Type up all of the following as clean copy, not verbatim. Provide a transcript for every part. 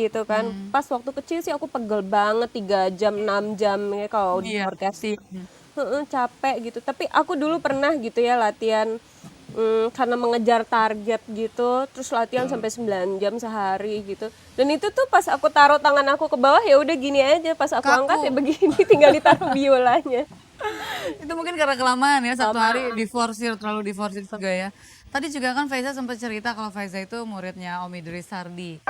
gitu kan. Pas waktu kecil sih aku pegel banget 3 jam, 6 jam ya kalau di Iya, orkes. pasti. Heeh, capek gitu. Tapi aku dulu pernah gitu ya latihan karena mengejar target gitu, terus latihan sampai 9 jam sehari gitu. Dan itu tuh pas aku taruh tangan aku ke bawah ya udah gini aja, pas aku angkat ya Kaku. begini tinggal ditaruh biolanya. Itu mungkin karena kelamaan ya, satu Sama. hari diforsir, terlalu diforsir juga ya. Tadi juga kan Faiza sempat cerita kalau Faiza itu muridnya Om Idris Sardi.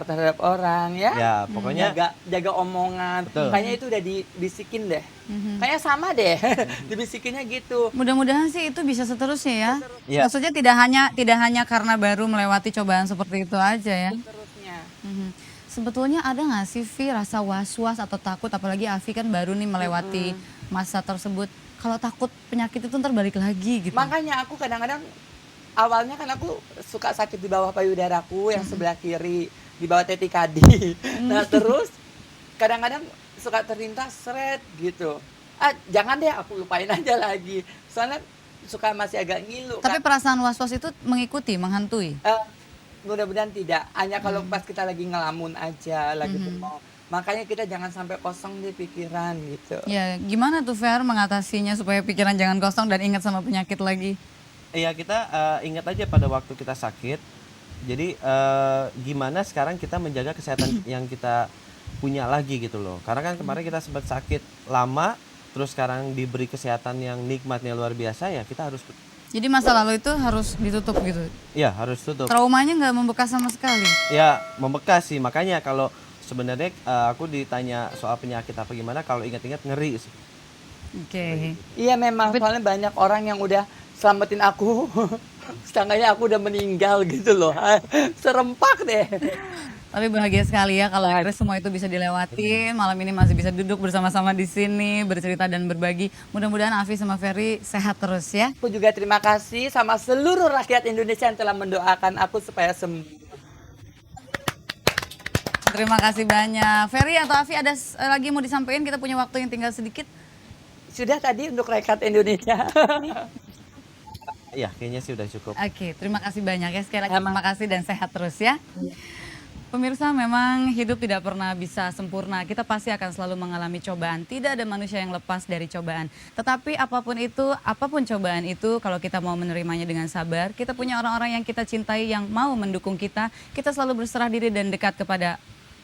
terhadap orang ya. Ya, pokoknya Jaga jaga omongan. betul. Kayaknya itu udah dibisikin deh. Kayaknya sama deh. Dibisikinnya gitu. Mudah-mudahan sih itu bisa seterusnya ya. Iya. Maksudnya tidak hanya karena baru melewati cobaan seperti itu aja ya. Terusnya. Mhm. Sebetulnya ada nggak sih Vi rasa was-was atau takut, apalagi Afi kan baru nih melewati masa tersebut. Kalau takut penyakit itu ntar balik lagi gitu. Makanya aku kadang-kadang awalnya kan aku suka sakit di bawah payudaraku yang sebelah kiri, di bawah teti kadi. Nah, terus kadang-kadang suka terlintas seret gitu. Jangan deh aku lupain aja lagi. Soalnya suka masih agak ngilu Tapi kan. perasaan was-was itu mengikuti, menghantui. Mudah-mudahan tidak. Hanya kalau pas kita lagi ngelamun aja, lagi bengong. Makanya kita jangan sampai kosong di pikiran gitu. Ya, gimana tuh Fer mengatasinya supaya pikiran jangan kosong dan ingat sama penyakit lagi? Iya, kita ingat aja pada waktu kita sakit. Jadi gimana sekarang kita menjaga kesehatan yang kita punya lagi gitu loh. Karena kan kemarin kita sempat sakit lama, terus sekarang diberi kesehatan yang nikmatnya luar biasa, ya kita harus, Jadi masa lalu itu harus ditutup gitu. ya harus tutup. Traumanya nggak membekas sama sekali. Ya membekas sih, makanya kalau sebenarnya aku ditanya soal penyakit apa gimana, kalau ingat-ingat ngeri sih. Oke. Iya memang, soalnya banyak orang yang udah selamatin aku. Setengahnya aku udah meninggal gitu loh. Serempak deh. Tapi bahagia sekali ya kalau akhirnya semua itu bisa dilewatin. Malam ini masih bisa duduk bersama-sama di sini, bercerita dan berbagi. Mudah-mudahan Afi sama Ferry sehat terus ya. Aku juga terima kasih sama seluruh rakyat Indonesia yang telah mendoakan aku supaya sembuh. Terima kasih banyak. Ferry atau Afi ada lagi mau disampaikan? Kita punya waktu yang tinggal sedikit. Sudah tadi untuk rakyat Indonesia. Iya, kayaknya sih udah cukup. Oke, terima kasih banyak ya. Sekali lagi terima kasih dan sehat terus ya. Pemirsa, memang hidup tidak pernah bisa sempurna. Kita pasti akan selalu mengalami cobaan. Tidak ada manusia yang lepas dari cobaan. Tetapi apapun itu, apapun cobaan itu, kalau kita mau menerimanya dengan sabar, kita punya orang-orang yang kita cintai yang mau mendukung kita selalu berserah diri dan dekat kepada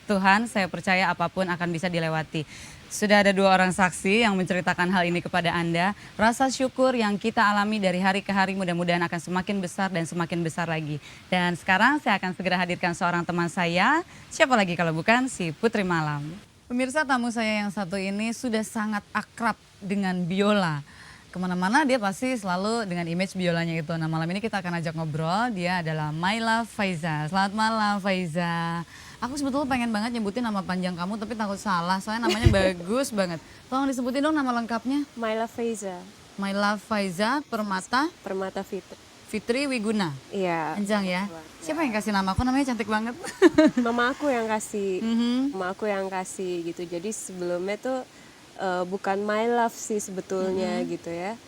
Tuhan. Saya percaya apapun akan bisa dilewati. Sudah ada 2 orang saksi yang menceritakan hal ini kepada Anda. Rasa syukur yang kita alami dari hari ke hari mudah-mudahan akan semakin besar dan semakin besar lagi. Dan sekarang saya akan segera hadirkan seorang teman saya. Siapa lagi kalau bukan si Putri Malam. Pemirsa, tamu saya yang satu ini sudah sangat akrab dengan biola. Kemana-mana dia pasti selalu dengan image biolanya itu. Nah, malam ini kita akan ajak ngobrol. Dia adalah Maila Faiza. Selamat malam Faiza. Aku sebetulnya pengen banget nyebutin nama panjang kamu tapi takut salah. Soalnya namanya bagus banget. Tolong disebutin dong nama lengkapnya. Maila Faiza, Maila Faiza Permata Permata Fitri. Fitri Wiguna. Iya, Panjang ya. Siapa yang kasih nama? Aku namanya cantik banget. mama aku yang kasih. Mhm. Mama aku yang kasih gitu. Jadi sebelumnya tuh bukan My Love sih sebetulnya gitu ya.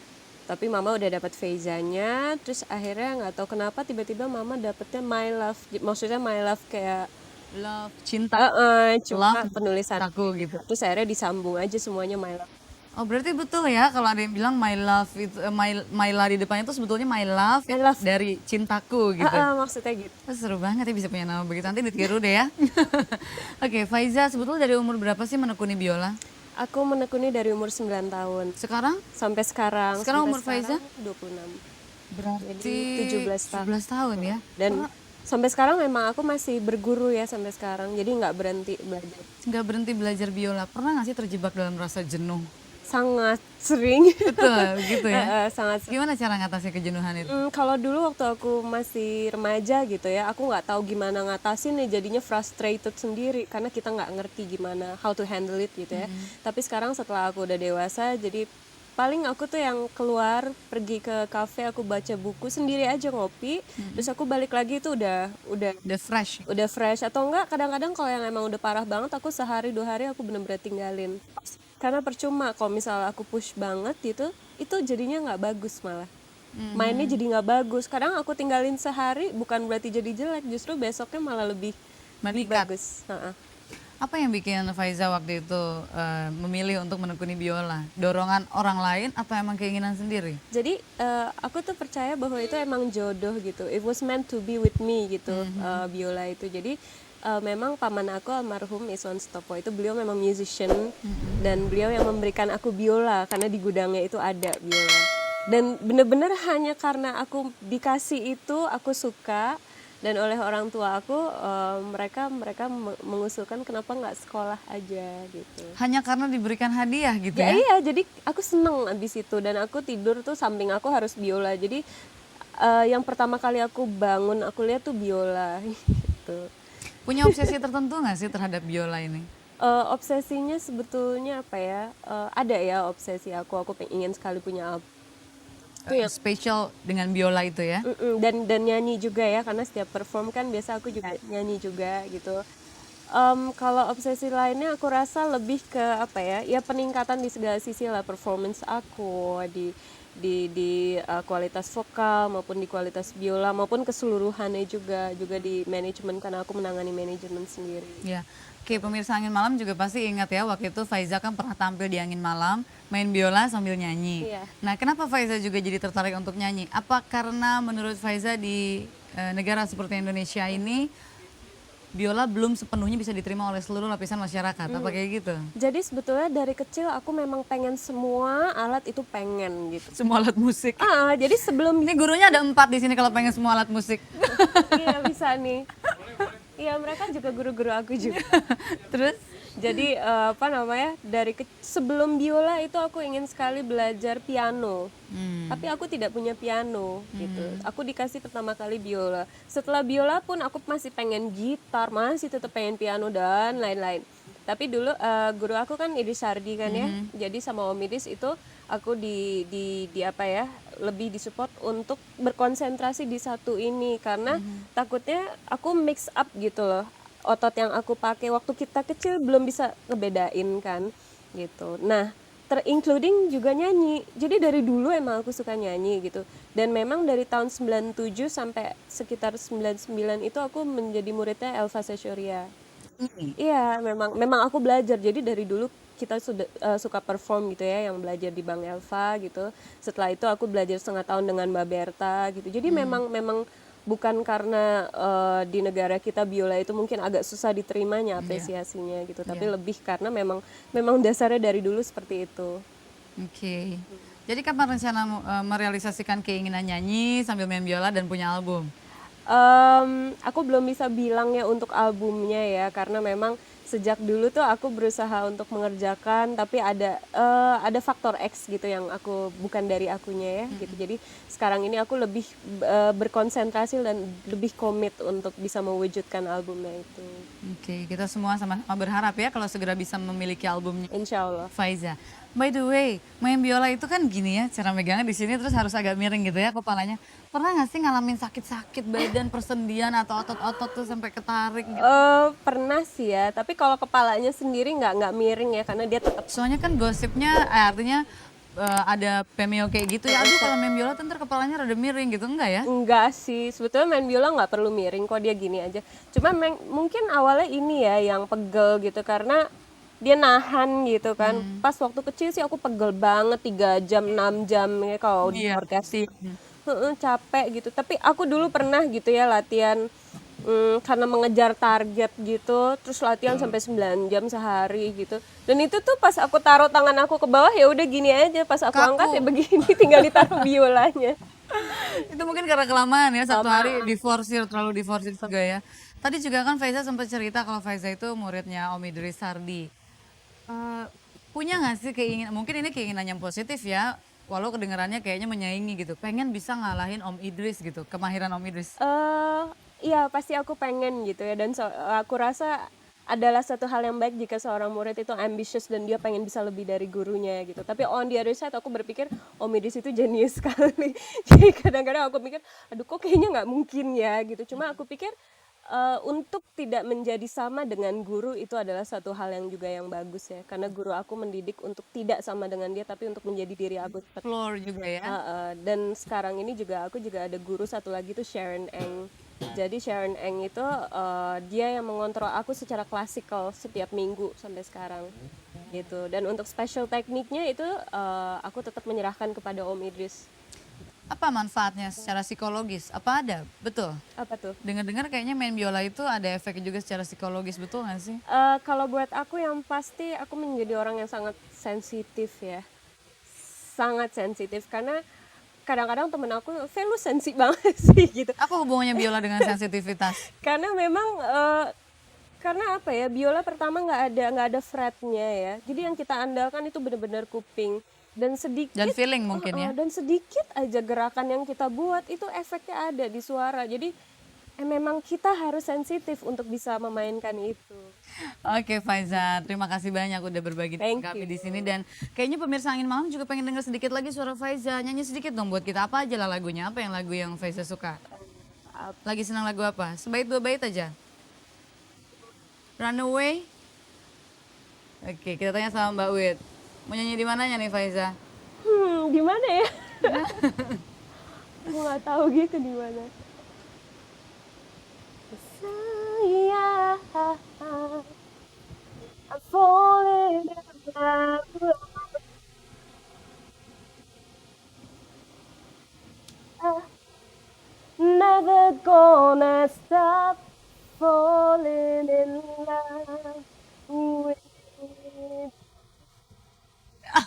Tapi mama udah dapat Faizanya, terus akhirnya nggak tahu kenapa tiba-tiba mama dapetnya My Love. Maksudnya My Love kayak Love, cinta, cuma love, penulisan aku gitu. terus akhirnya disambung aja semuanya My Love. Oh berarti betul ya kalau ada yang bilang my love itu my di depannya itu sebetulnya my love, My love. dari cintaku gitu. Maksudnya gitu. Oh, seru banget ya bisa punya nama begitu, nanti ditiru deh ya. Oke, Faiza sebetulnya dari umur berapa sih menekuni biola? Aku menekuni dari umur 9 tahun Sekarang? sampai sekarang. Sekarang Sampai umur Faiza? 26. Berarti 17 tahun. 17 tahun ya. Dan sampai sekarang memang aku masih berguru ya sampai sekarang. Jadi nggak berhenti belajar. Nggak berhenti belajar biola. Pernah nggak sih terjebak dalam rasa jenuh? Sangat sering. Betul gitu ya. Sangat sering. Gimana cara ngatasi kejenuhan itu? Kalau dulu waktu aku masih remaja gitu ya, aku nggak tahu gimana ngatasin nih, jadinya frustrated sendiri karena kita nggak ngerti gimana how to handle it gitu ya. Tapi sekarang setelah aku udah dewasa, jadi paling aku tuh yang keluar pergi ke kafe, aku baca buku sendiri aja ngopi, terus aku balik lagi itu udah Udah fresh. udah fresh. Atau enggak kadang-kadang kalau yang emang udah parah banget aku sehari 2 hari aku bener-bener tinggalin karena percuma kalau misalnya aku push banget gitu, itu jadinya nggak bagus malah. mainnya jadi nggak bagus. Kadang aku tinggalin sehari bukan berarti jadi jelek, justru besoknya malah lebih Meningkat. bagus. Heeh. Apa yang bikin Faiza waktu itu memilih untuk menekuni biola? Dorongan orang lain atau emang keinginan sendiri? Jadi aku tuh percaya bahwa itu emang jodoh gitu. It was meant to be with me gitu, biola itu. Jadi memang paman aku almarhum Iswan Stopo itu beliau memang musician dan beliau yang memberikan aku biola karena di gudangnya itu ada biola. Dan bener-bener hanya karena aku dikasih itu aku suka dan oleh orang tua aku mereka mengusulkan kenapa nggak sekolah aja gitu. Hanya karena diberikan hadiah gitu Ya ya? iya, jadi aku seneng abis itu dan aku tidur tuh samping aku harus biola. Jadi yang pertama kali aku bangun aku lihat tuh biola gitu. Punya obsesi tertentu nggak sih terhadap biola ini? Obsesinya sebetulnya apa ya? Ada ya obsesi aku ingin sekali punya album. Spesial dengan biola itu ya? Dan nyanyi juga ya karena setiap perform kan biasa aku juga nyanyi juga gitu. Kalau obsesi lainnya aku rasa lebih ke apa ya? Ya peningkatan di segala sisi lah performance aku di kualitas vokal maupun di kualitas biola maupun keseluruhannya juga di manajemen karena aku menangani manajemen sendiri. Ya. Oke, pemirsa Angin Malam juga pasti ingat ya waktu itu Faiza kan pernah tampil di Angin Malam main biola sambil nyanyi. Iya. Nah, kenapa Faiza juga jadi tertarik untuk nyanyi? Apa karena menurut Faiza di negara seperti Indonesia ini biola belum sepenuhnya bisa diterima oleh seluruh lapisan masyarakat? Apa kayak gitu? Jadi sebetulnya dari kecil aku memang pengen semua alat itu pengen gitu. Semua alat musik. Jadi sebelum Ini gurunya ada 4 di sini kalau pengen semua alat musik. iya bisa nih. Iya mereka juga guru-guru aku juga. Terus? Jadi apa namanya sebelum biola itu aku ingin sekali belajar piano. Tapi aku tidak punya piano gitu. Aku dikasih pertama kali biola. Setelah biola pun aku masih pengen gitar, masih tetap pengen piano dan lain-lain. Tapi dulu guru aku kan Idris Sardi kan ya. Jadi sama Om Idris itu aku di apa ya lebih disupport untuk berkonsentrasi di satu ini karena takutnya aku mix up gitu loh. Otot yang aku pakai waktu kita kecil belum bisa ngebedain kan gitu. Nah, including juga nyanyi. Jadi dari dulu emang aku suka nyanyi gitu. Dan memang dari tahun 97 sampai sekitar 99 itu aku menjadi muridnya Elva Seshoria. Iya, memang aku belajar. Jadi dari dulu kita sudah suka perform gitu ya, yang belajar di Bang Elva gitu. Setelah itu aku belajar setengah tahun dengan Mbak Berta gitu. Jadi memang bukan karena di negara kita biola itu mungkin agak susah diterimanya apresiasinya gitu, tapi lebih karena memang dasarnya dari dulu seperti itu. Oke. Jadi kapan rencana merealisasikan keinginan nyanyi sambil main biola dan punya album? Aku belum bisa bilang ya untuk albumnya ya karena memang sejak dulu tuh aku berusaha untuk mengerjakan tapi ada faktor X gitu yang aku bukan dari akunya ya gitu. Jadi sekarang ini aku lebih berkonsentrasi dan lebih komit untuk bisa mewujudkan albumnya itu. Oke, kita semua sama-sama berharap ya kalau segera bisa memiliki albumnya Insya Allah. Faiza. By the way, main biola itu kan gini ya, cara megangnya di sini terus harus agak miring gitu ya kepalanya. Pernah nggak sih ngalamin sakit-sakit badan, persendian atau otot-otot tuh sampai ketarik gitu? Pernah sih ya, tapi kalau kepalanya sendiri nggak miring ya karena dia tetap. Soalnya kan gosipnya artinya ada pemio kayak gitu ya. Aduh kalau main biola tuh ntar kepalanya rada miring gitu, enggak ya? Enggak sih, sebetulnya main biola nggak perlu miring kok, dia gini aja. Cuma mungkin awalnya ini ya yang pegel gitu karena dia nahan gitu kan. Pas waktu kecil sih aku pegel banget 3 jam 6 jam ya kalau di orkestra. Capek gitu. Tapi aku dulu pernah gitu ya latihan karena mengejar target gitu, terus latihan sampai 9 jam sehari gitu. Dan itu tuh pas aku taruh tangan aku ke bawah ya udah gini aja, pas aku angkat ya begini tinggal ditaruh biolanya. Itu mungkin karena kelamaan ya, satu hari terlalu diforsir juga ya. Tadi juga kan Faiza sempat cerita kalau Faiza itu muridnya Om Idris Sardi. Punya nggak sih keinginan, mungkin ini keinginan yang positif ya, walau kedengarannya kayaknya menyaingi gitu, pengen bisa ngalahin Om Idris gitu, kemahiran Om Idris? Iya pasti aku pengen gitu ya, dan aku rasa adalah satu hal yang baik jika seorang murid itu ambitious dan dia pengen bisa lebih dari gurunya gitu. Tapi on the other side aku berpikir Om Idris itu jenius sekali. Jadi kadang-kadang aku pikir, aduh kok kayaknya nggak mungkin ya gitu. Cuma aku pikir untuk tidak menjadi sama dengan guru itu adalah satu hal yang juga yang bagus ya, karena guru aku mendidik untuk tidak sama dengan dia tapi untuk menjadi diri aku seperti. Floor juga ya. Dan sekarang ini juga aku juga ada guru satu lagi tuh Sharon Eng. Jadi Sharon Eng itu dia yang mengontrol aku secara klasikal setiap minggu sampai sekarang gitu. Dan untuk special tekniknya itu aku tetap menyerahkan kepada Om Idris. Apa manfaatnya secara psikologis? Apa ada? Betul. Apa tuh? Dengar-dengar kayaknya main biola itu ada efeknya juga secara psikologis, betul nggak sih? Kalau buat aku yang pasti aku menjadi orang yang sangat sensitif ya. Sangat sensitif karena kadang-kadang temen aku, "Fe, lu sensi banget sih," gitu. Apa hubungannya biola dengan sensitivitas? Karena memang karena apa ya, biola pertama nggak ada fretnya ya. Jadi yang kita andalkan itu benar-benar kuping dan sedikit Dan feeling mungkin ya? dan sedikit aja gerakan yang kita buat itu efeknya ada di suara. Jadi memang kita harus sensitif untuk bisa memainkan itu. Oke Faiza, terima kasih banyak udah berbagi Thank kami you. di sini dan kayaknya pemirsa Angin Malam juga pengen dengar sedikit lagi suara Faiza. Nyanyi sedikit dong buat kita, apa aja lah lagunya? Apa yang lagu yang Faiza suka? Lagi senang lagu apa? Sebait 2 bait aja. Runaway. Oke, kita tanya sama Mbak Wit. Mau nyanyi di mananya nih Faiza? Gimana ya? Aku nggak tahu gitu di mana. Saya I'm falling in love. Never gonna stop falling in love with you.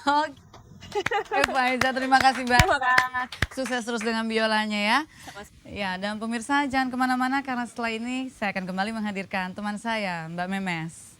Oke Faiza, terima kasih banyak. Sukses terus dengan biolanya ya. Ya, dan pemirsa jangan kemana-mana karena setelah ini saya akan kembali menghadirkan teman saya, Mbak Memes.